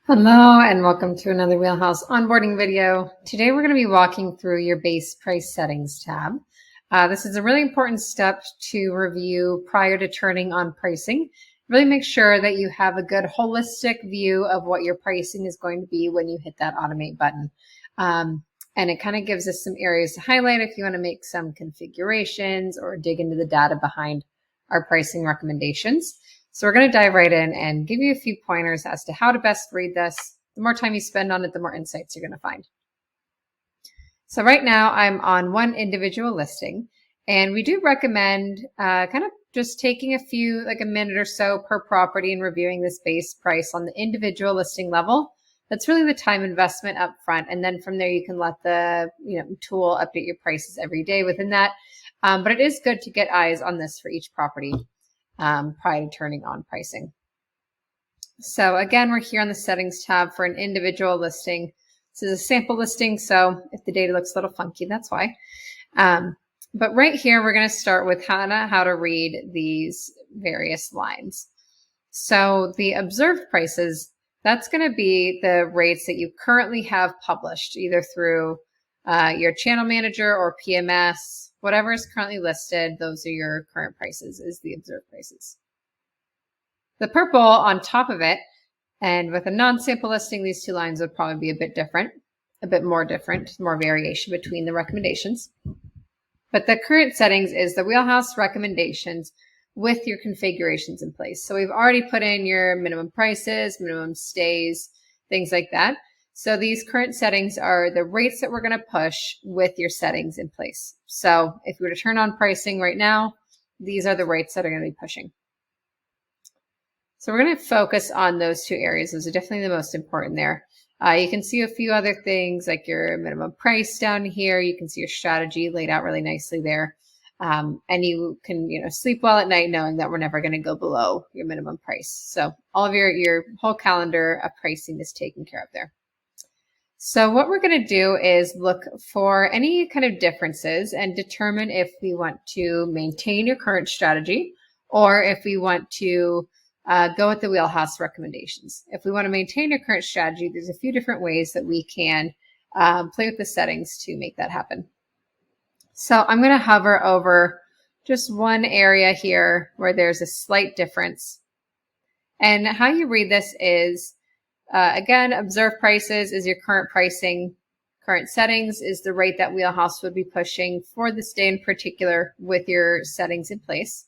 Hello and welcome to another Wheelhouse onboarding video. Today we're going to be walking through your base price settings tab. This is a really important step to review prior to turning on pricing. Really make sure that you have a good holistic view of what your pricing is going to be when you hit that automate button. And it kind of gives us some areas to highlight if you want to make some configurations or dig into the data behind our pricing recommendations. So we're going to dive right in and give you a few pointers as to how to best read this. The more time you spend on it, the more insights you're going to find. So right now I'm on one individual listing, and we do recommend kind of just taking like a minute or so per property and reviewing this base price on the individual listing level. That's really the time investment up front. And then from there, you can let the tool update your prices every day within that. But it is good to get eyes on this for each property prior to turning on pricing. So again, we're here on the settings tab for an individual listing. This is a sample listing, so if the data looks a little funky, that's why. But right here, we're going to start with how to read these various lines. So the observed prices, that's going to be the rates that you currently have published, either through your channel manager or PMS. Whatever is currently listed, those are your current prices, is the observed prices. The purple on top of it, and with a non-sample listing, these two lines would probably be a bit different, a bit more different, more variation between the recommendations. But the current settings is the Wheelhouse recommendations with your configurations in place. So we've already put in your minimum prices, minimum stays, things like that. So these current settings are the rates that we're going to push with your settings in place. So if we were to turn on pricing right now, these are the rates that are going to be pushing. So we're going to focus on those two areas. Those are definitely the most important there. You can see a few other things like your minimum price down here. You can see your strategy laid out really nicely there. And you can sleep well at night knowing that we're never going to go below your minimum price. So all of your whole calendar of pricing is taken care of there. So what we're going to do is look for any kind of differences and determine if we want to maintain your current strategy or if we want to go with the Wheelhouse recommendations. If we want to maintain your current strategy, there's a few different ways that we can play with the settings to make that happen. So I'm going to hover over just one area here where there's a slight difference. And how you read this is, again, observed prices is your current pricing. Current settings is the rate that Wheelhouse would be pushing for this day in particular with your settings in place.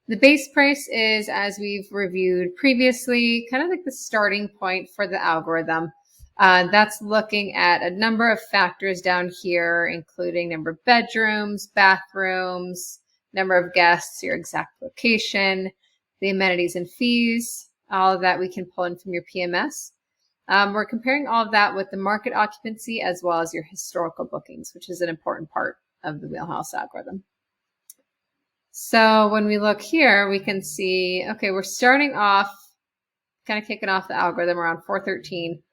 The base price is, as we've reviewed previously, kind of like the starting point for the algorithm. That's looking at a number of factors down here, including number of bedrooms, bathrooms, number of guests, your exact location, the amenities and fees. All of that we can pull in from your PMS. We're comparing all of that with the market occupancy as well as your historical bookings, which is an important part of the Wheelhouse algorithm. So when we look here, we can see, okay, we're starting off, kind of kicking off the algorithm around 413.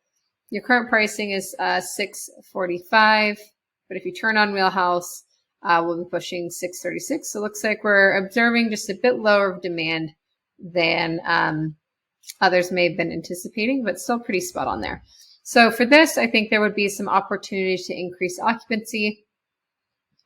Your current pricing is 645, but if you turn on Wheelhouse, we'll be pushing 636. So it looks like we're observing just a bit lower of demand than others may have been anticipating, but still pretty spot on there. So for this, I think there would be some opportunities to increase occupancy,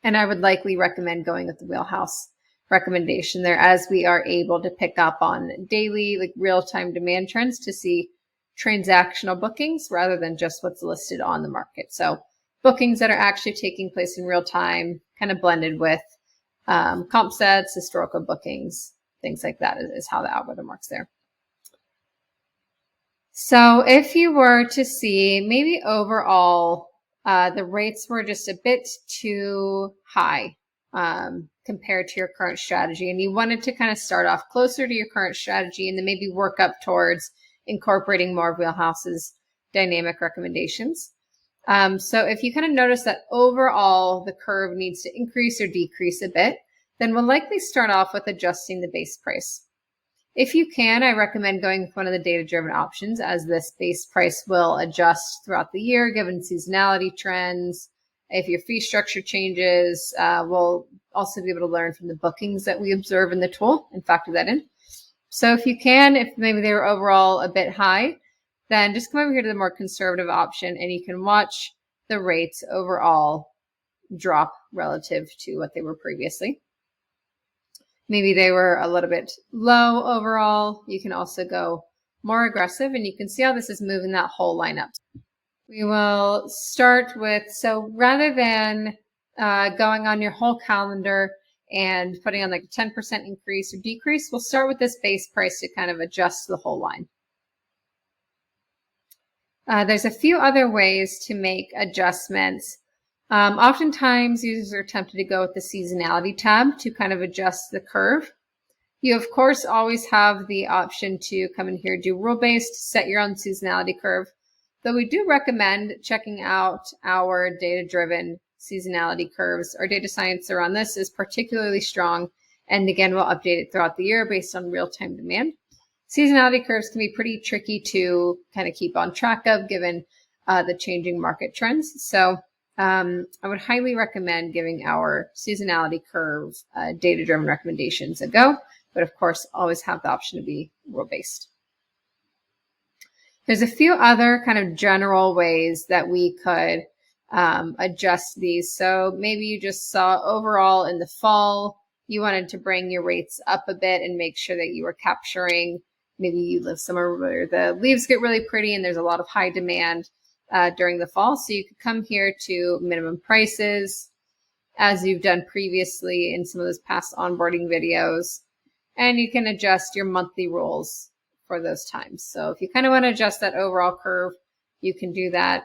and I would likely recommend going with the Wheelhouse recommendation there, as we are able to pick up on daily, like real-time demand trends to see transactional bookings rather than just what's listed on the market. So bookings that are actually taking place in real time, kind of blended with comp sets, historical bookings, things like that is how the algorithm works there. So if you were to see maybe overall the rates were just a bit too high compared to your current strategy, and you wanted to kind of start off closer to your current strategy and then maybe work up towards incorporating more of Wheelhouse's dynamic recommendations. So if you kind of notice that overall the curve needs to increase or decrease a bit, then we'll likely start off with adjusting the base price. If you can, I recommend going with one of the data-driven options, as this base price will adjust throughout the year given seasonality trends. If your fee structure changes, we'll also be able to learn from the bookings that we observe in the tool and factor that in. So if you can, if maybe they were overall a bit high, then just come over here to the more conservative option and you can watch the rates overall drop relative to what they were previously. Maybe they were a little bit low overall. You can also go more aggressive and you can see how this is moving that whole line up. We will start with, so rather than going on your whole calendar and putting on like a 10% increase or decrease, we'll start with this base price to kind of adjust the whole line. There's a few other ways to make adjustments. Oftentimes users are tempted to go with the seasonality tab to kind of adjust the curve. You of course always have the option to come in here, do rule-based, set your own seasonality curve. Though we do recommend checking out our data-driven seasonality curves. Our data science around this is particularly strong. And again, we'll update it throughout the year based on real-time demand. Seasonality curves can be pretty tricky to kind of keep on track of given the changing market trends. So I would highly recommend giving our seasonality curve data-driven recommendations a go. But of course, always have the option to be rule-based. There's a few other kind of general ways that we could adjust these. So maybe you just saw overall in the fall, you wanted to bring your rates up a bit and make sure that you were capturing, maybe you live somewhere where the leaves get really pretty and there's a lot of high demand during the fall. So you could come here to minimum prices, as you've done previously in some of those past onboarding videos, and you can adjust your monthly rules for those times. So if you kind of want to adjust that overall curve, you can do that.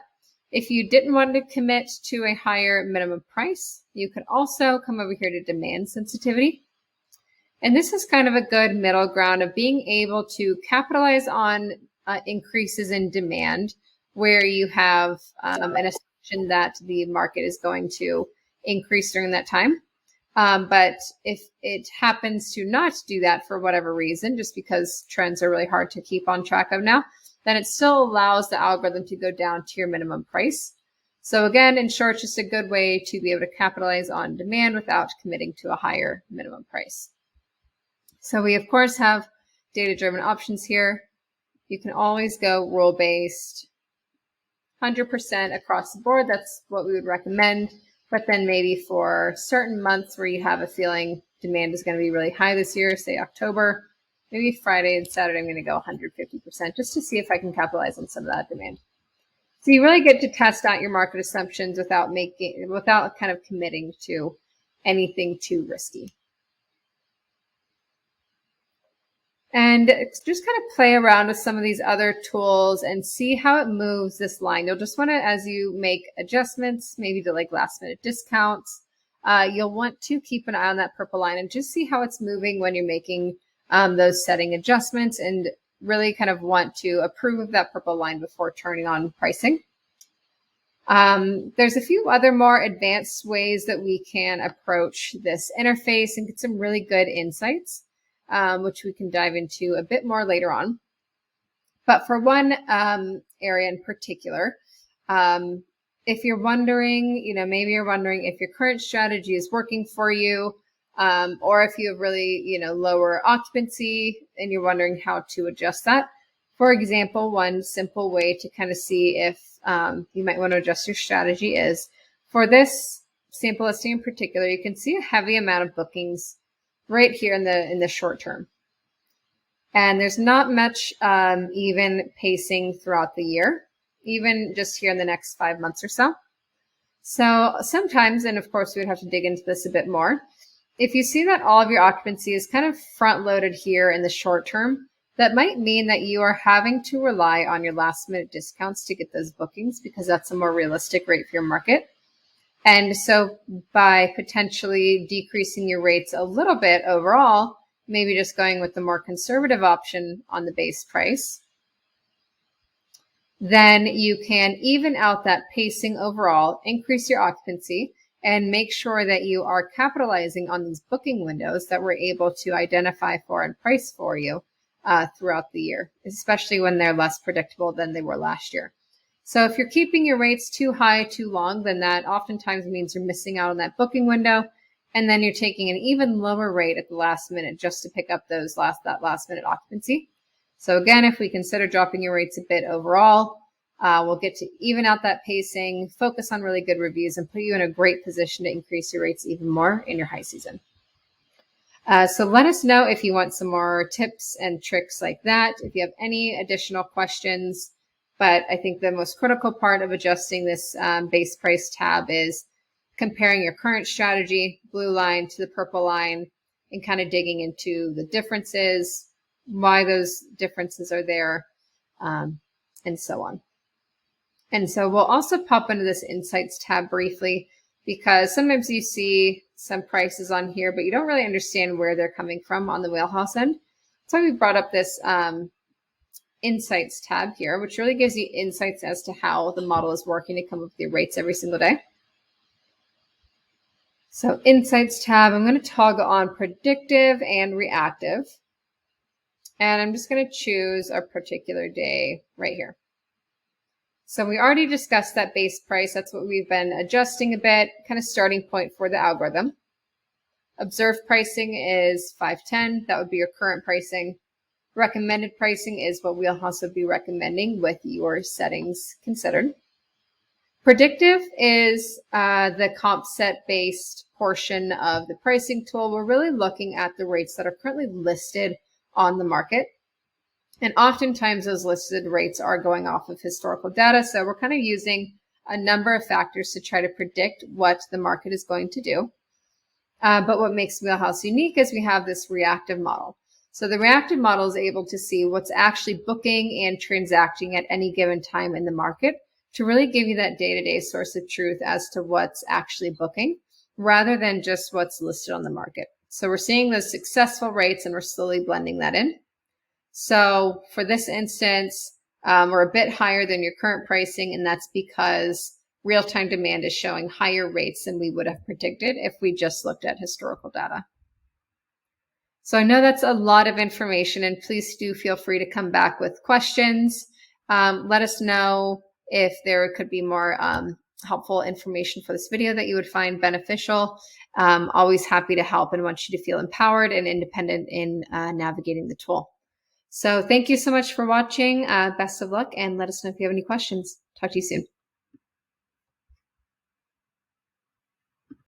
If you didn't want to commit to a higher minimum price, you could also come over here to demand sensitivity. And this is kind of a good middle ground of being able to capitalize on increases in demand where you have an assumption that the market is going to increase during that time. But if it happens to not do that for whatever reason, just because trends are really hard to keep on track of now, then it still allows the algorithm to go down to your minimum price. So again, in short, just a good way to be able to capitalize on demand without committing to a higher minimum price. So we, of course, have data-driven options here. You can always go rule-based, 100% across the board. That's what we would recommend. But then maybe for certain months where you have a feeling demand is going to be really high this year, say October, maybe Friday and Saturday, I'm going to go 150% just to see if I can capitalize on some of that demand. So you really get to test out your market assumptions without kind of committing to anything too risky. And just kind of play around with some of these other tools and see how it moves this line. You'll just want to, as you make adjustments, maybe to like last minute discounts, you'll want to keep an eye on that purple line and just see how it's moving when you're making those setting adjustments, and really kind of want to approve of that purple line before turning on pricing. There's a few other more advanced ways that we can approach this interface and get some really good insights, which we can dive into a bit more later on. But for one area in particular, if you're wondering, maybe you're wondering if your current strategy is working for you, or if you have really, lower occupancy and you're wondering how to adjust that. For example, one simple way to kind of see if you might want to adjust your strategy is for this sample listing in particular, you can see a heavy amount of bookings right here in the short term. And there's not much even pacing throughout the year, even just here in the next 5 months or so. So sometimes, and of course we would have to dig into this a bit more, if you see that all of your occupancy is kind of front loaded here in the short term, that might mean that you are having to rely on your last minute discounts to get those bookings because that's a more realistic rate for your market. And so by potentially decreasing your rates a little bit overall, maybe just going with the more conservative option on the base price, then you can even out that pacing overall, increase your occupancy, and make sure that you are capitalizing on these booking windows that we're able to identify for and price for you throughout the year, especially when they're less predictable than they were last year. So if you're keeping your rates too high too long, then that oftentimes means you're missing out on that booking window. And then you're taking an even lower rate at the last minute just to pick up that last minute occupancy. So again, if we consider dropping your rates a bit overall, we'll get to even out that pacing, focus on really good reviews, and put you in a great position to increase your rates even more in your high season. So let us know if you want some more tips and tricks like that, if you have any additional questions. But I think the most critical part of adjusting this base price tab is comparing your current strategy, blue line to the purple line, and kind of digging into the differences, why those differences are there, and so on. And so we'll also pop into this Insights tab briefly, because sometimes you see some prices on here, but you don't really understand where they're coming from on the Wheelhouse end. So we brought up this Insights tab here, which really gives you insights as to how the model is working to come up with your rates every single day. So Insights tab, I'm going to toggle on predictive and reactive. And I'm just going to choose a particular day right here. So we already discussed that base price. That's what we've been adjusting a bit, kind of starting point for the algorithm. Observed pricing is 510. That would be your current pricing. Recommended pricing is what Wheelhouse would be recommending with your settings considered. Predictive is the comp set based portion of the pricing tool. We're really looking at the rates that are currently listed on the market. And oftentimes those listed rates are going off of historical data. So we're kind of using a number of factors to try to predict what the market is going to do. But what makes Wheelhouse unique is we have this reactive model. So the reactive model is able to see what's actually booking and transacting at any given time in the market to really give you that day-to-day source of truth as to what's actually booking rather than just what's listed on the market. So we're seeing those successful rates and we're slowly blending that in. So for this instance, we're a bit higher than your current pricing, and that's because real-time demand is showing higher rates than we would have predicted if we just looked at historical data. So I know that's a lot of information, and please do feel free to come back with questions. Let us know if there could be more helpful information for this video that you would find beneficial. Always happy to help and want you to feel empowered and independent in navigating the tool. So thank you so much for watching. Best of luck, and let us know if you have any questions. Talk to you soon.